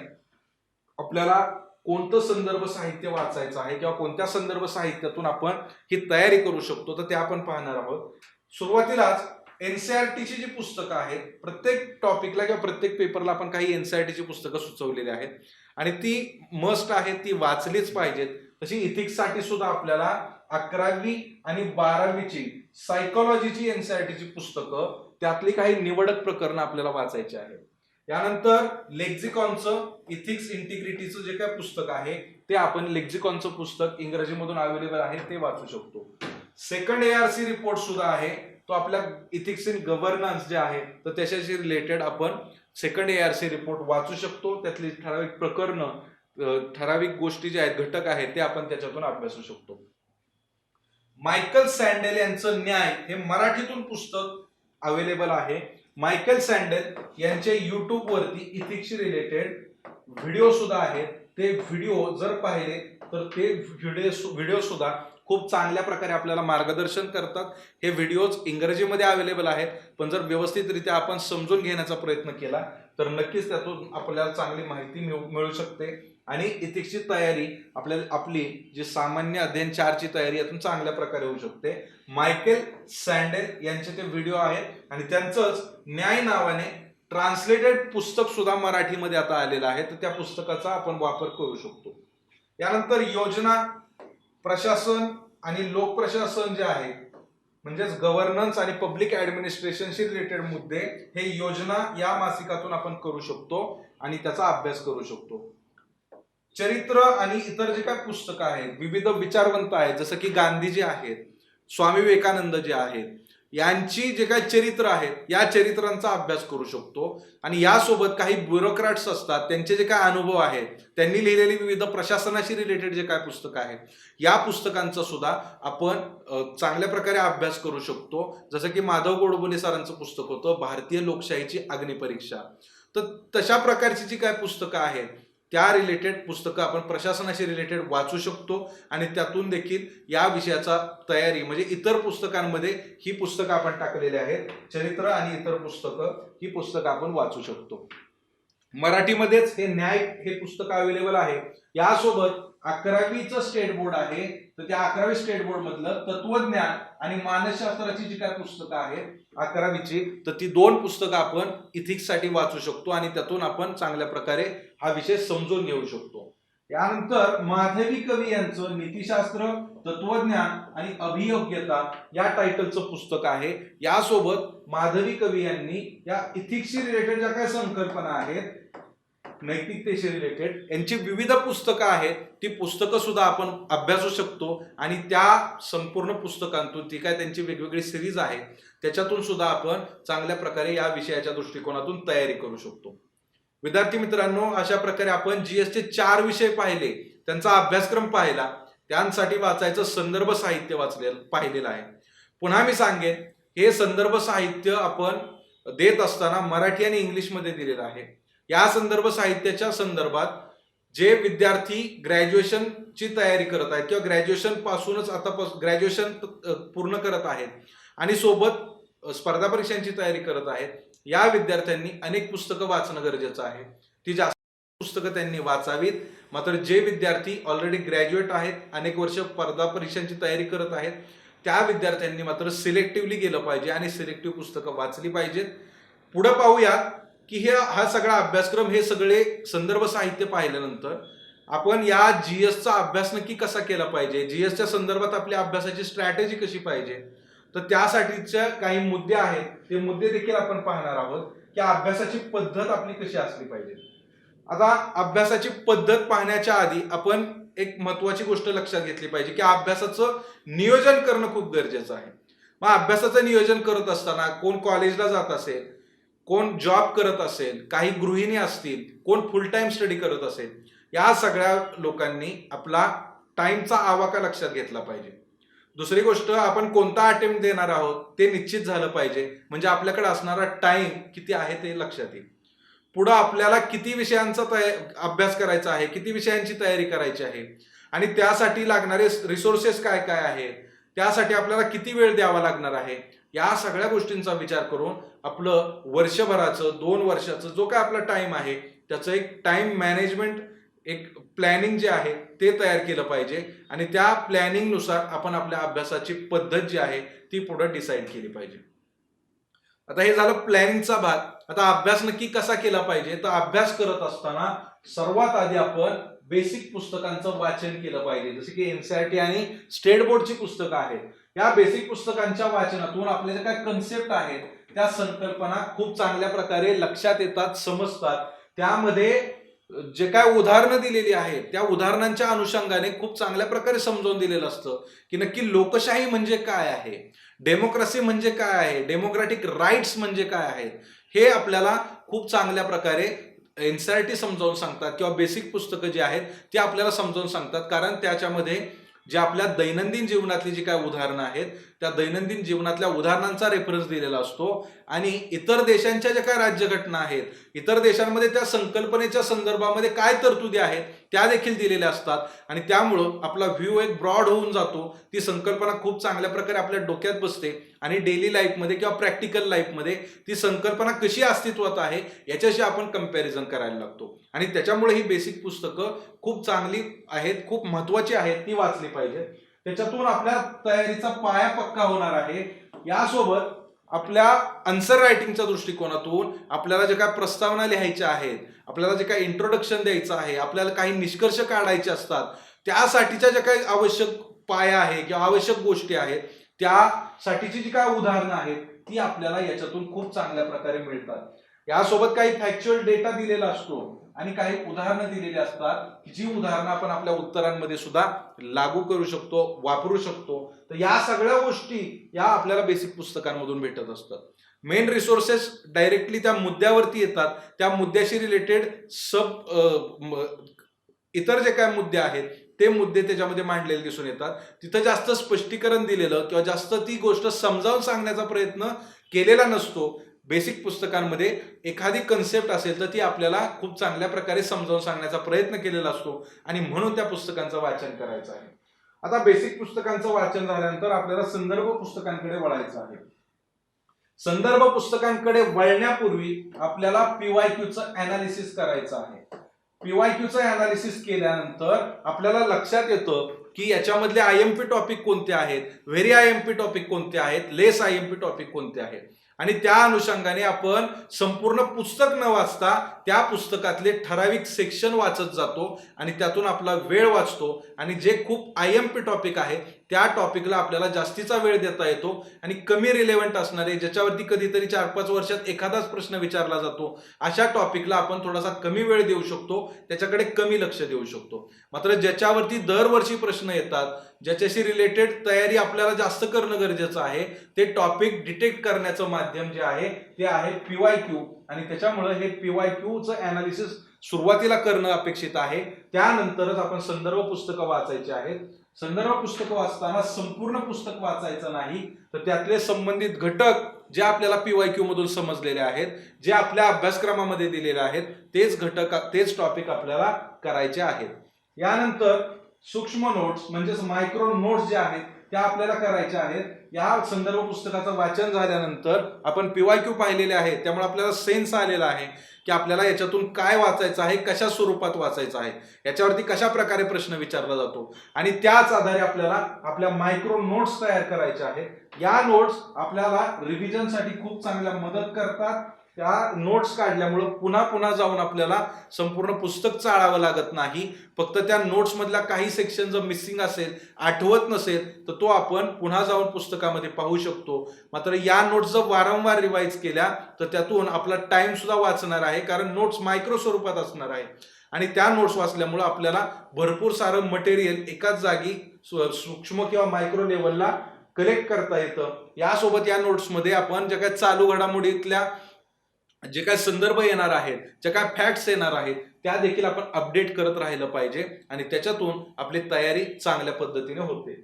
आपल्याला कोणतं संदर्भ साहित्य वाचायचं आहे किंवा कोणत्या संदर्भ साहित्यातून आपण ही तयारी करू शकतो तर ते आपण पाहणार आहोत. सुरुवातीलाच एनसीईआरटीची जी पुस्तकं आहेत, प्रत्येक टॉपिकला किंवा प्रत्येक पेपरला आपण काही एनसीईआरटीची पुस्तकं सुचवलेली आहेत आणि ती मस्ट आहेत, ती वाचलीच पाहिजेत. तशी इथिक्ससाठी सुद्धा आपल्याला 11वी आणि 12वीची सायकोलॉजीची एनसीईआरटीची पुस्तकं त्यातली काही निवडक प्रकरणं आपल्याला वाचायची आहेत. यानंतर लेक्झिकॉनचं इथिक्स इंटिग्रिटीचं जे काही पुस्तक आहे ते आपण लेक्झिकॉनचं पुस्तक इंग्रजीमधून अवेलेबल आहे ते वाचू शकतो. सेकंड ARC रिपोर्ट सुद्धा आहे, तो आपल्या इथिक्स इन गव्हर्नन्स जे आहे तर त्याच्याशी रिलेटेड आपण सेकंड ARC रिपोर्ट वाचू शकतो. त्यातली ठराविक प्रकरणं, ठराविक गोष्टी ज्या आहेत, घटक आहेत ते आपण त्याच्यातून अभ्यासू शकतो. मायकल सँडेल यांचं न्याय हे मराठीतून पुस्तक अवेलेबल आहे. मायकल सँडेल यांचे युट्यूब वरती इथिक्सशी रिलेटेड व्हिडिओ सुद्धा आहेत. ते व्हिडिओ जर पाहिले तर ते व्हिडिओ सुद्धा खूप चांगल्या प्रकारे आपल्याला मार्गदर्शन करतात. हे व्हिडिओज इंग्रजीमध्ये अवेलेबल आहेत, पण जर व्यवस्थितरित्या आपण समजून घेण्याचा प्रयत्न केला तर नक्कीच त्यातून आपल्याला चांगली माहिती मिळू शकते आणि इथिक्सची तयारी आपली जी सामान्य अध्ययन 4ची तयारी यातून चांगल्या प्रकारे होऊ शकते. मायकेल सँडेल यांचे ते व्हिडिओ आहेत आणि त्यांचंच न्याय नावाने ट्रान्सलेटेड पुस्तक सुद्धा मराठीमध्ये आता आलेलं आहे, तर त्या पुस्तकाचा आपण वापर करू शकतो. यानंतर योजना, प्रशासन आणि लोकप्रशासन जे आहे म्हणजेच गव्हर्नन्स आणि पब्लिक ऍडमिनिस्ट्रेशनशी रिलेटेड मुद्दे हे योजना या मासिकातून आपण करू शकतो आणि त्याचा अभ्यास करू शकतो. चरित्र आणि इतर जे काही पुस्तकं आहेत, विविध विचारवंत आहेत जसं की गांधीजी आहेत, स्वामी विवेकानंद जे आहेत, यांची जे काही चरित्र आहेत या चरित्रांचा अभ्यास करू शकतो आणि यासोबत काही ब्युरोक्रॅट्स असतात त्यांचे जे काही अनुभव आहेत, त्यांनी लिहिलेली विविध प्रशासनाशी रिलेटेड जे काही पुस्तकं आहेत या पुस्तकांचा सुद्धा आपण चांगल्या प्रकारे अभ्यास करू शकतो. जसं की माधव गोडबोले सरांचं पुस्तक होतं भारतीय लोकशाहीची अग्निपरीक्षा. तर तशा प्रकारची जी काही पुस्तकं आहेत त्या रिलेटेड पुस्तकं आपण प्रशासनाशी रिलेटेड वाचू शकतो आणि त्यातून देखील या विषयाचा तयारी म्हणजे इतर पुस्तकांमध्ये ही पुस्तकं आपण टाकलेली आहेत. चरित्र आणि इतर पुस्तकं ही पुस्तकं आपण वाचू शकतो. मराठीमध्येच हे न्याय हे पुस्तक अवेलेबल आहे. यासोबत 11वीचं स्टेट बोर्ड आहे, तर त्या 11वी स्टेट बोर्ड मधलं तत्वज्ञान आणि मानसशास्त्राची जी काही पुस्तकं आहेत 11वीची, तर ती 2 पुस्तकं आपण इथिक्स साठी वाचू शकतो आणि त्यातून आपण चांगल्या प्रकारे हा विषय समजून घेऊ शकतो. यानंतर माधवी कवी यांचं नीतिशास्त्र, तत्वज्ञान आणि अभियोग्यता या टायटलचं पुस्तक आहे. यासोबत माधवी कवी यांनी या इथिक्सशी रिलेटेड ज्या काही संकल्पना आहेत, नैतिकतेशी रिलेटेड यांची विविध पुस्तकं आहेत, ती पुस्तकं सुद्धा आपण अभ्यासू शकतो आणि त्या संपूर्ण पुस्तकांतून ती काय त्यांची वेगवेगळी सिरीज आहे त्याच्यातून सुद्धा आपण चांगल्या प्रकारे या विषयाच्या दृष्टिकोनातून तयारी करू शकतो. विद्यार्थी मित्रांनो, अशा प्रकारे आपण जीएसचे 4 विषय पाहिले, त्यांचा अभ्यासक्रम पाहिला, त्यांसाठी वाचायचं संदर्भ साहित्य पाहिलेलं आहे. पुन्हा मी सांगेन, हे संदर्भ साहित्य आपण देत असताना मराठी आणि इंग्लिशमध्ये दिलेलं आहे. या संदर्भ साहित्याच्या संदर्भात जे विद्यार्थी ग्रॅज्युएशनची तयारी करत आहेत किंवा ग्रॅज्युएशन पासूनच ग्रॅज्युएशन पूर्ण करत आहेत आणि सोबत स्पर्धा परीक्षांची तयारी करत आहेत, या विद्यार्थ्यांनी अनेक पुस्तकं वाचणं गरजेचं आहे. ती जास्त पुस्तकं त्यांनी वाचावीत. मात्र जे विद्यार्थी ऑलरेडी ग्रॅज्युएट आहेत, अनेक वर्ष स्पर्धा परीक्षांची तयारी करत आहेत, त्या विद्यार्थ्यांनी मात्र सिलेक्टिव्हली गेलं पाहिजे आणि सिलेक्टिव्ह पुस्तकं वाचली पाहिजेत. पुढे पाहूयात की हा सगळा अभ्यासक्रम, हे सगळे संदर्भ साहित्य पाहिल्यानंतर आपण या जीएसचा अभ्यास नक्की कसा केला पाहिजे, जीएसच्या संदर्भात आपल्या अभ्यासाची स्ट्रॅटेजी कशी पाहिजे, तर त्यासाठीच्या काही मुद्दे आहेत, ते मुद्दे देखील आपण पाहणार आहोत की अभ्यासाची पद्धत आपली कशी असली पाहिजे. आता अभ्यासाची पद्धत पाहण्याच्या आधी आपण एक महत्वाची गोष्ट लक्षात घेतली पाहिजे की अभ्यासाचं नियोजन करणं खूप गरजेचं आहे. मग अभ्यासाचं नियोजन करत असताना कोण कॉलेजला जात असेल, कोण जॉब करत असेल, काही गृहिणी असतील, कोण फुल टाइम स्टडी करत असेल, या सगळ्या लोकांनी आपला टाइमचा आवाका लक्षात घेतला पाहिजे. दुसरी गोष्ट, आपण कोणता अटेम्प्ट देणार आहोत ते निश्चित झालं पाहिजे, म्हणजे आपल्याकडे असणारा टाइम किती आहे ते लक्षात येईल. पुढं आपल्याला किती विषयांचा अभ्यास करायचा आहे, किती विषयांची तयारी करायची आहे आणि त्यासाठी लागणारे रिसोर्सेस काय काय आहेत, त्यासाठी आपल्याला किती वेळ द्यावा लागणार आहे, या सगळ्या गोष्टींचा विचार करून आपलं वर्षभराचं 2 वर्षाचं जो काय आपला टाइम आहे त्याचं एक टाइम मॅनेजमेंट, एक प्लॅनिंग जे आहे ते तयार केलं पाहिजे आणि त्या प्लॅनिंगनुसार आपण आपल्या अभ्यासाची पद्धत जी आहे ती पुढे डिसाईड केली पाहिजे. आता हे झालं प्लॅनिंगचा भाग. आता अभ्यास नक्की कसा केला पाहिजे, तर अभ्यास करत असताना सर्वात आधी आपण बेसिक पुस्तकांचं वाचन केलं पाहिजे. जसे की एनसीईआरटी आणि स्टेट बोर्डची पुस्तकं आहेत, या बेसिक पुस्तकांच्या वाचनातून आपल्याला काय कन्सेप्ट आहेत त्या संकल्पना खूप चांगल्या प्रकारे लक्षात येतात, समजतात. त्यामध्ये जे काय उदाहरणं दिलेली आहेत त्या उदाहरणांच्या अनुषंगाने खूप चांगल्या प्रकारे समजावून दिलेलं असतं की नक्की लोकशाही म्हणजे काय आहे, डेमोक्रेसी म्हणजे काय आहे, डेमोक्रॅटिक राईट्स म्हणजे काय आहेत, हे आपल्याला खूप चांगल्या प्रकारे एनसीईआरटी समजावून सांगतात किंवा बेसिक पुस्तकं जी आहेत ती आपल्याला समजावून सांगतात. कारण त्याच्यामध्ये जे आपल्या दैनंदिन जीवनातली जी काय उदाहरणं आहेत त्या दैनंदिन जीवनातल्या उदाहरणांचा रेफरन्स दिलेला असतो आणि इतर देशांच्या ज्या काय राज्यघटना आहेत, इतर देशांमध्ये त्या संकल्पनेच्या संदर्भामध्ये काय तरतुदी आहेत त्या देखील दिलेल्या असतात आणि त्यामुळं आपला व्ह्यू एक ब्रॉड होऊन जातो. ती संकल्पना खूप चांगल्या प्रकारे आपल्या डोक्यात बसते आणि डेली लाईफमध्ये किंवा प्रॅक्टिकल लाईफमध्ये ती संकल्पना कशी अस्तित्वात आहे याच्याशी आपण कंपॅरिझन करायला लागतो आणि त्याच्यामुळे ही बेसिक पुस्तकं खूप चांगली आहेत, खूप महत्वाची आहेत, ती वाचली पाहिजे. त्याच्यातून आपल्या तयारीचा पाया पक्का होणार आहे. यासोबत आपल्या आन्सर रायटिंगच्या दृष्टिकोनातून आपल्याला जे काय प्रस्तावना लिहायच्या आहेत, आपल्याला जे काय इंट्रोडक्शन द्यायचं आहे, आपल्याला काही निष्कर्ष काढायचे असतात, त्यासाठीच्या ज्या काही आवश्यक पाया आहे किंवा आवश्यक गोष्टी आहेत त्यासाठीची जी काय उदाहरणं आहेत ती आपल्याला याच्यातून खूप चांगल्या प्रकारे मिळतात. यासोबत काही फॅक्च्युअल डेटा दिलेला असतो आणि काही उदाहरणं दिलेली असतात, जी उदाहरणं आपण आपल्या उत्तरांमध्ये सुद्धा लागू करू शकतो, वापरू शकतो. तर या सगळ्या गोष्टी या आपल्याला बेसिक पुस्तकांमधून भेटत असतात. मेन रिसोर्सेस डायरेक्टली त्या मुद्द्यावरती येतात, त्या मुद्द्याशी रिलेटेड इतर जे काय मुद्दे आहेत ते मुद्दे त्याच्यामध्ये मांडलेले दिसून येतात. तिथं जास्त स्पष्टीकरण दिलेलं किंवा जास्त ती गोष्ट समजावून सांगण्याचा प्रयत्न केलेला नसतो. बेसिक पुस्तकांमध्ये एखादी कन्सेप्ट असेल तर ती आपल्याला खूप चांगल्या प्रकारे समजावून सांगण्याचा प्रयत्न केलेला असतो आणि म्हणून त्या पुस्तकांचं वाचन करायचं आहे. आता बेसिक पुस्तकांचं वाचन झाल्यानंतर आपल्याला संदर्भ पुस्तकांकडे वळायचं आहे. संदर्भ पुस्तकांकडे वळण्यापूर्वी आपल्याला पीवायक्यूचं अनालिसिस करायचं आहे. पीवायक्यूचं अनालिसिस केल्यानंतर आपल्याला लक्षात येतं की याच्यामधले आयएमपी टॉपिक कोणते आहेत, व्हेरी आयएमपी टॉपिक कोणते आहेत, लेस आयएमपी टॉपिक कोणते आहेत आणि त्या अनुषंगाने आपण संपूर्ण पुस्तक न वाचता त्या पुस्तकातले ठराविक सेक्शन वाचत जातो आणि त्यातून आपला वेळ वाचतो आणि जे खूप आयएमपी टॉपिक आहे त्या टॉपिकला आपल्याला जास्तीचा वेळ देता येतो आणि कमी रिलेव्हंट असणारे, ज्याच्यावरती कधीतरी 4-5 वर्षात एखादाच प्रश्न विचारला जातो, अशा टॉपिकला आपण थोडासा कमी वेळ देऊ शकतो, त्याच्याकडे कमी लक्ष देऊ शकतो. मात्र ज्याच्यावरती दरवर्षी प्रश्न येतात, ज्याच्याशी रिलेटेड तयारी आपल्याला जास्त करणं गरजेचं आहे, ते टॉपिक डिटेक्ट करण्याचं माध्यम जे आहे ते आहे पीवायक्यू आणि त्याच्यामुळे हे पीवायक्यूचं अनालिसिस सुरुवातीला करणं अपेक्षित आहे. त्यानंतरच आपण संदर्भ पुस्तकं वाचायची आहेत. संदर्भ पुस्तक वाचताना संपूर्ण पुस्तक वाचायचं नाही, तर त्यातले संबंधित घटक जे आपल्याला PYQ मधून समजलेले आहेत, जे आपल्या अभ्यासक्रमामध्ये दिलेले आहेत, तेच घटक तेच टॉपिक आपल्याला करायचे आहेत. यानंतर सूक्ष्म नोट्स म्हणजेच मायक्रो नोट्स जे आहेत त्या आपल्याला करायच्या आहेत. या संदर्भ पुस्तकाचं वाचन झाल्यानंतर आपण PYQ पाहिलेले आहेत, त्यामुळे आपल्याला सेन्स आलेला आहे की आपल्याला याच्यातून काय वाचायचं आहे, कशा स्वरूपात वाचायचं आहे, याच्यावरती कशा प्रकारे प्रश्न विचारला जातो आणि त्याच आधारे आपल्याला आपल्या मायक्रो नोट्स तयार करायच्या आहेत. या नोट्स आपल्याला रिव्हिजनसाठी खूप चांगल्या मदत करतात. त्या नोट्स काढल्यामुळं पुन्हा पुन्हा जाऊन आपल्याला संपूर्ण पुस्तक चाळावं लागत नाही. फक्त त्या नोट्स मधला काही सेक्शन जर मिसिंग असेल, आठवत नसेल, तर तो आपण पुन्हा जाऊन पुस्तकामध्ये पाहू शकतो. मात्र या नोट्स जर वारंवार रिवाइज केल्या तर त्यातून आपला टाइम सुद्धा वाचणार आहे, कारण नोट्स मायक्रो स्वरूपात असणार आहे आणि त्या नोट्स वाचल्यामुळे आपल्याला भरपूर सारं मटेरियल एकाच जागी सूक्ष्म किंवा मायक्रो लेवलला कलेक्ट करता येतं. यासोबत या नोट्समध्ये आपण ज्या काही चालू घडामोडीतल्या जे काय संदर्भ येणार आहेत, जे काय फॅक्ट्स येणार आहेत, त्या देखील आपण अपडेट करत राहिलं पाहिजे आणि त्याच्यातून आपली तयारी चांगल्या पद्धतीने होते.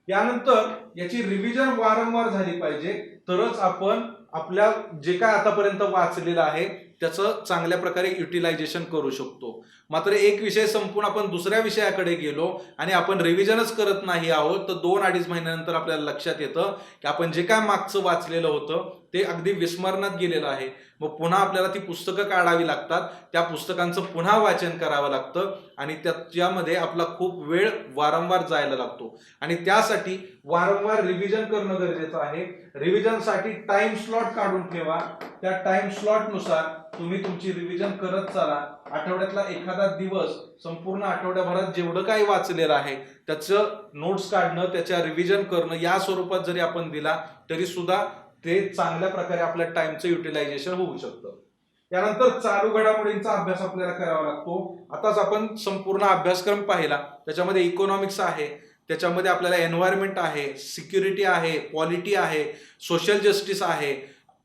यानंतर याची रिव्हिजन वारंवार झाली पाहिजे, तरच आपण आपल्या जे काय आतापर्यंत वाचलेलं आहे त्याचं चांगल्या प्रकारे युटिलायझेशन करू शकतो. मात्र एक विषय संपून आपण दुसऱ्या विषयाकडे गेलो आणि आपण रिव्हिजनच करत नाही आहोत, तर 2-2.5 महिन्यानंतर आपल्याला लक्षात येतं की आपण जे काय मागचं वाचलेलं होतं ते अगदी विस्मरणात गेलेलं आहे. मग पुन्हा आपल्याला ती पुस्तकं काढावी लागतात, त्या पुस्तकांचं पुन्हा वाचन करावं लागतं आणि त्याच्यामध्ये आपला खूप वेळ वारंवार जायला लागतो आणि त्यासाठी वारंवार रिव्हिजन करणं गरजेचं आहे. रिव्हिजनसाठी टाइम स्लॉट काढून ठेवा. त्या टाइम स्लॉट नुसार तुम्ही तुमची रिव्हिजन करत चला. आठवड्यातला एखादा दिवस संपूर्ण आठवड्याभरात जेवढं काही वाचलेलं आहे त्याचं नोट्स काढणं, त्याच्या रिव्हिजन करणं या स्वरूपात जरी आपण दिला तरी सुद्धा ते चांगल्या प्रकारे आपल्या टाइमचं युटिलायझेशन होऊ शकतं. त्यानंतर चालू घडामोडींचा अभ्यास आपल्याला करावा लागतो. आताच आपण संपूर्ण अभ्यासक्रम पाहिला, त्याच्यामध्ये इकॉनॉमिक्स आहे, त्याच्यामध्ये आपल्याला एन्व्हायरमेंट आहे, सिक्युरिटी आहे, पॉलिटी आहे, सोशल जस्टिस आहे,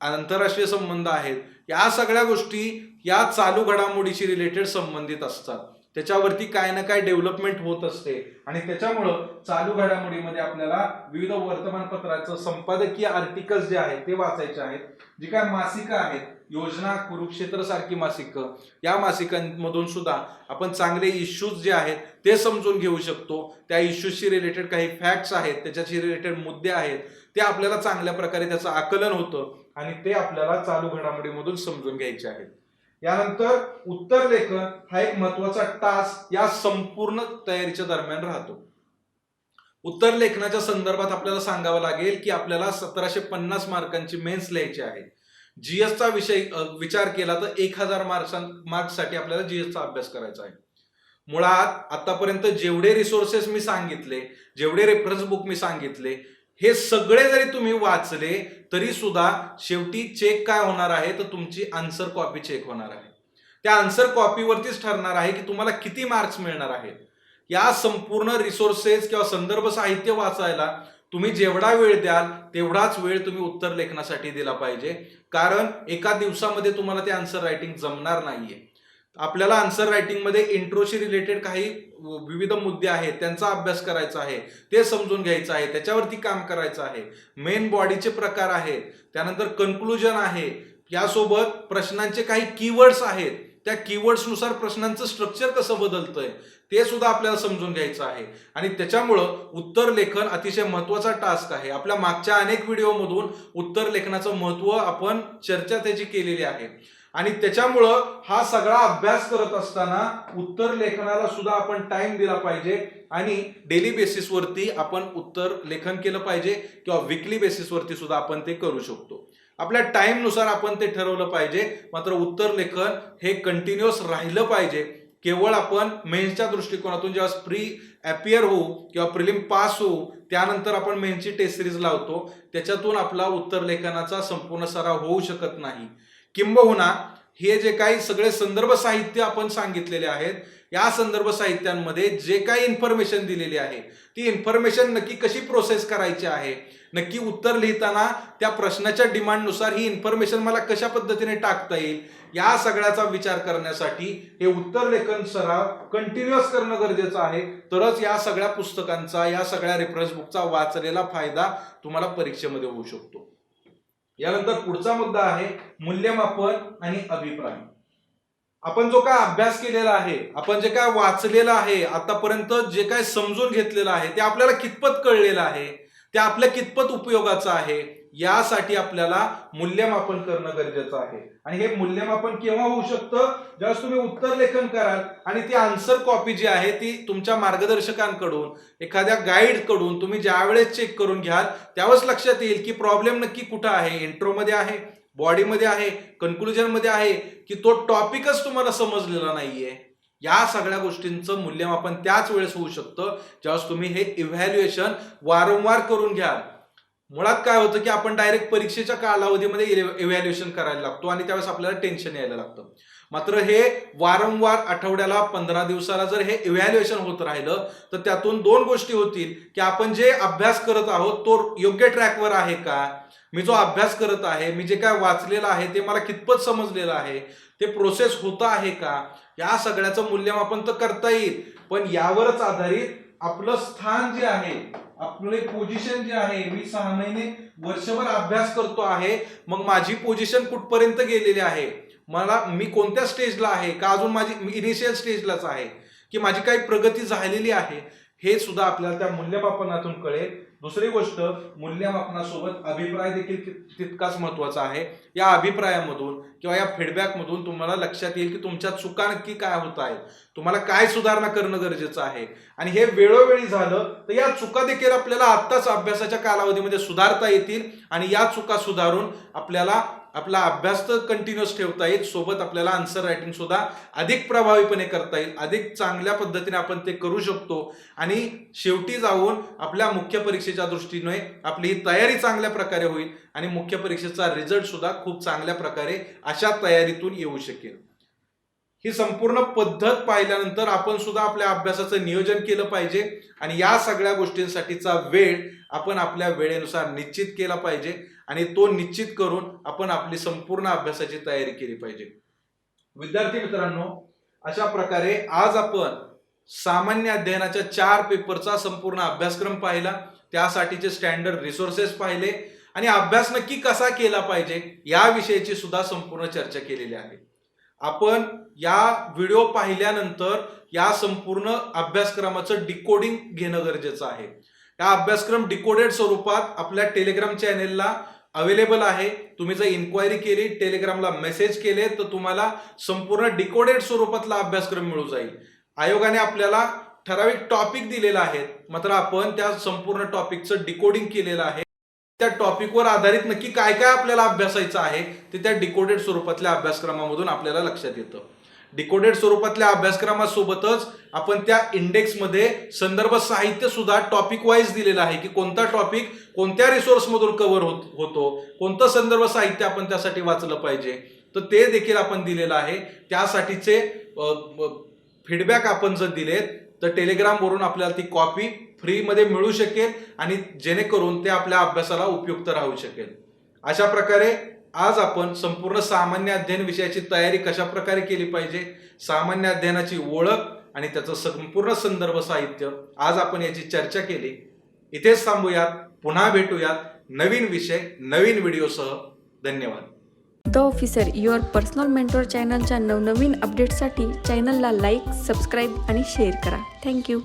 आंतरराष्ट्रीय संबंध आहेत. या सगळ्या गोष्टी या चालू घडामोडीशी रिलेटेड संबंधित असतात. त्याच्यावरती काय ना काय डेव्हलपमेंट होत असते आणि त्याच्यामुळं चालू घडामोडीमध्ये आपल्याला विविध वर्तमानपत्राचं संपादकीय आर्टिकल्स जे आहेत ते वाचायचे आहेत. जी काय मासिकं आहेत, योजना, कुरुक्षेत्र सारखी मासिकं, या मासिकांमधून सुद्धा आपण चांगले इश्यूज जे आहेत ते समजून घेऊ शकतो. त्या इश्यूजशी रिलेटेड काही फॅक्ट्स आहेत, त्याच्याशी रिलेटेड मुद्दे आहेत, ते आपल्याला चांगल्या प्रकारे त्याचं आकलन होतं आणि ते आपल्याला चालू घडामोडीमधून समजून घ्यायचे आहेत. यानंतर उत्तर लेखन हा एक महत्वाचा टास्क या संपूर्ण तयारीच्या दरम्यान राहतो. उत्तर लेखनाच्या संदर्भात आपल्याला सांगावं लागेल की आपल्याला 1750 मार्कांची मेन्स लिहायची आहे. जीएसचा विषय विचार केला तर 1000 मार्क्ससाठी आपल्याला जीएसचा अभ्यास करायचा आहे. मुळात आतापर्यंत जेवढे रिसोर्सेस मी सांगितले, जेवढे रेफरन्स बुक मी सांगितले, हे सगळे जरी तुम्ही वाचले तरी सुद्धा शेवटी चेक काय होणार आहे, तर तुमची आन्सर कॉपी चेक होणार आहे. त्या आन्सर कॉपीवरतीच ठरणार आहे की तुम्हाला किती मार्क्स मिळणार आहेत. या संपूर्ण रिसोर्सेस किंवा संदर्भ साहित्य वाचायला तुम्ही जेवढा वेळ द्याल तेवढाच वेळ तुम्ही उत्तर लेखनासाठी दिला पाहिजे, कारण एका दिवसामध्ये तुम्हाला ते आन्सर रायटिंग जमणार नाहीये. आपल्याला आन्सर रायटिंग मध्ये इंट्रोशी रिलेटेड काही विविध मुद्दे आहेत, त्यांचा अभ्यास करायचा आहे, ते समजून घ्यायचं आहे, त्याच्यावरती काम करायचं आहे. मेन बॉडीचे प्रकार आहेत, त्यानंतर कन्क्लुजन आहे, यासोबत प्रश्नांचे काही कीवर्ड्स आहेत, त्या कीवर्ड्स नुसार प्रश्नांचं स्ट्रक्चर कसं बदलतंय ते सुद्धा आपल्याला समजून घ्यायचं आहे आणि त्याच्यामुळं उत्तर लेखन अतिशय महत्वाचा टास्क आहे. आपल्या मागच्या अनेक व्हिडिओमधून उत्तर लेखनाचं महत्व आपण चर्चा त्याची केलेली आहे आणि त्याच्यामुळं हा सगळा अभ्यास करत असताना उत्तर लेखनाला सुद्धा आपण टाइम दिला पाहिजे आणि डेली बेसिसवरती आपण उत्तर लेखन केलं पाहिजे किंवा वीकली बेसिसवरती सुद्धा आपण ते करू शकतो. आपल्या टाइम नुसार आपण ते ठरवलं पाहिजे. मात्र उत्तर लेखन हे कंटिन्युअस राहिलं पाहिजे. केवळ आपण मेन्सच्या दृष्टिकोनातून जेव्हा प्री अपियर होऊ किंवा प्रिलिम पास होऊ त्यानंतर आपण मेन्सची टेस्ट सिरीज लावतो, त्याच्यातून आपला उत्तर लेखनाचा संपूर्ण सराव होऊ शकत नाही. किंबहुना हे जे काही सगळे संदर्भ साहित्य आपण सांगितलेले आहेत, या संदर्भ साहित्यांमध्ये जे काही इन्फॉर्मेशन दिलेली आहे ती इन्फॉर्मेशन नक्की कशी प्रोसेस करायची आहे, नक्की उत्तर लिहिताना त्या प्रश्नाच्या डिमांडनुसार ही इन्फॉर्मेशन मला कशा पद्धतीने टाकता येईल, या सगळ्याचा विचार करण्यासाठी हे उत्तर लेखन सराव कंटिन्युअस करणं गरजेचं आहे. तरच या सगळ्या पुस्तकांचा, या सगळ्या रेफरन्स बुकचा वाचलेला फायदा तुम्हाला परीक्षेमध्ये होऊ शकतो. यानंतर पुढचा मुद्दा आहे मूल्यमापन आणि अभिप्राय. आपण जो काय अभ्यास केलेला आहे, आपण जे काय वाचलेलं आहे, आतापर्यंत जे काय समजून घेतलेलं आहे ते आपल्याला कितपत कळलेलं आहे, ते आपल्या कितपत उपयोगाचं आहे, यासाठी आपल्याला मूल्यमापन करणं गरजेचं आहे. आणि हे मूल्यमापन केव्हा होऊ शकतं? ज्यावेळेस तुम्ही उत्तर लेखन कराल आणि ती आन्सर कॉपी जी आहे ती तुमच्या मार्गदर्शकांकडून, एखाद्या गाईड कडून तुम्ही ज्यावेळेस चेक करून घ्याल त्यावेळेस लक्षात येईल की प्रॉब्लेम नक्की कुठं आहे. इंट्रोमध्ये आहे, बॉडीमध्ये आहे, कन्क्लुजन मध्ये आहे, की तो टॉपिकच तुम्हाला समजलेला नाहीये. या सगळ्या गोष्टींचं मूल्यमापन त्याच वेळेस होऊ शकतं ज्यावेळेस तुम्ही हे इव्हॅल्युएशन वारंवार करून घ्याल. मुळात काय होतं की आपण डायरेक्ट परीक्षेच्या कालावधीमध्ये इव्हॅल्युएशन करायला लागतो आणि त्यावेळेस आपल्याला टेन्शन यायला लागतं. मात्र हे वारंवार आठवड्याला 15 दिवसाला जर हे इव्हॅल्युएशन होत राहिलं तर त्यातून दोन गोष्टी होतील की आपण जे अभ्यास करत आहोत तो योग्य ट्रॅकवर आहे का, मी जो अभ्यास करत आहे, मी जे काय वाचलेलं आहे ते मला कितपत समजलेलं आहे, ते प्रोसेस होतं आहे का, या सगळ्याचं मूल्यमापन तर करता येईल. पण यावरच आधारित आपलं स्थान जे आहे, आपले पोझिशन जे आहे, मी 6 महिने वर्षभर अभ्यास करतो आहे, मग माझी पोझिशन कुठपर्यंत गेलेली आहे, मी कोणत्या स्टेजला आहे का, अजून माझी इनिशियल स्टेजलाच आहे की माझी काही प्रगती झालेली आहे, हे सुद्धा आपल्याला त्या मूल्यमापनातून कळेल. दुसरी गोष्ट, मूल्यमापनासोबत अभिप्राय देखील तितकाच महत्वाचा आहे. या अभिप्रायामधून किंवा या फीडबॅकमधून तुम्हाला लक्षात येईल की तुमच्या चुका नक्की काय होत आहेत, तुम्हाला काय सुधारणा करणं गरजेचं आहे. आणि हे वेळोवेळी झालं तर या चुका देखील आपल्याला आत्ताच अभ्यासाच्या कालावधीमध्ये सुधारता येतील आणि या चुका सुधारून आपल्याला आपला अभ्यास तर कंटिन्युअस ठेवता येईल, सोबत आपल्याला आन्सर रायटिंग सुद्धा अधिक प्रभावीपणे करता येईल, अधिक चांगल्या पद्धतीने आपण ते करू शकतो. आणि शेवटी जाऊन आपल्या मुख्य परीक्षेच्या दृष्टीने आपली ही तयारी चांगल्या प्रकारे होईल आणि मुख्य परीक्षेचा रिझल्ट सुद्धा खूप चांगल्या प्रकारे अशा तयारीतून येऊ शकेल. ही संपूर्ण पद्धत पाहिल्यानंतर आपण सुद्धा आपल्या अभ्यासाचं नियोजन केलं पाहिजे आणि या सगळ्या गोष्टींसाठीचा वेळ आपण आपल्या वेळेनुसार निश्चित केला पाहिजे आणि तो निश्चित करून आपण आपली संपूर्ण अभ्यासाची तयारी केली पाहिजे. विद्यार्थी मित्रांनो, अशा प्रकारे आज आपण सामान्य अध्ययनाच्या 4 पेपरचा संपूर्ण अभ्यासक्रम पाहिला, त्यासाठीचे स्टँडर्ड रिसोर्सेस पाहिले आणि अभ्यास नक्की कसा केला पाहिजे याविषयीची सुद्धा संपूर्ण चर्चा केलेली आहे. आपण या व्हिडिओ पाहिल्यानंतर या संपूर्ण अभ्यासक्रमाचं डिकोडिंग घेणं गरजेचं आहे. हा अभ्यासक्रम डिकोडेड स्वरूपात आपल्या टेलिग्राम चॅनेलला अवेलेबल आहे. तुम्ही जर इन्क्वायरी केली, टेलिग्रामला मेसेज केले तर तुम्हाला संपूर्ण डिकोडेड स्वरूपातला अभ्यासक्रम मिळू जाईल. आयोगाने आपल्याला ठराविक टॉपिक दिलेला आहे, मात्र आपण त्या संपूर्ण टॉपिकचं डिकोडिंग केलेलं आहे. त्या टॉपिकवर आधारित नक्की काय काय आपल्याला अभ्यासायचं आहे ते त्या डिकोडेड स्वरूपातल्या अभ्यासक्रमामधून आपल्याला लक्षात येतं. डिकोडेड स्वरूपातल्या अभ्यासक्रमासोबतच आपण त्या इंडेक्समध्ये संदर्भ साहित्य सुद्धा टॉपिक वाईज दिलेलं आहे की कोणता टॉपिक कोणत्या रिसोर्स मधून कव्हर होतो, कोणतं संदर्भ साहित्य आपण त्यासाठी वाचलं पाहिजे, तर ते देखील आपण दिलेलं आहे. त्यासाठीचे फीडबॅक आपण जर दिलेत तर टेलिग्रामवरून आपल्याला ती कॉपी फ्रीमध्ये मिळू शकेल आणि जेणेकरून ते आपल्या अभ्यासाला उपयुक्त राहू शकेल. अशा प्रकारे आज आपण संपूर्ण सामान्य अध्ययन विषयाची तयारी कशा प्रकारे केली पाहिजे, सामान्य अध्ययनाची ओळख आणि त्याचं संपूर्ण संदर्भ साहित्य आज आपण याची चर्चा केली. इथेच थांबूयात, पुन्हा भेटूयात नवीन विषय नवीन व्हिडिओसह. धन्यवाद. The officer your personal mentor चॅनलच्या नवनवीन अपडेट्ससाठी चॅनलला लाईक, सबस्क्राईब आणि शेअर करा. थँक्यू.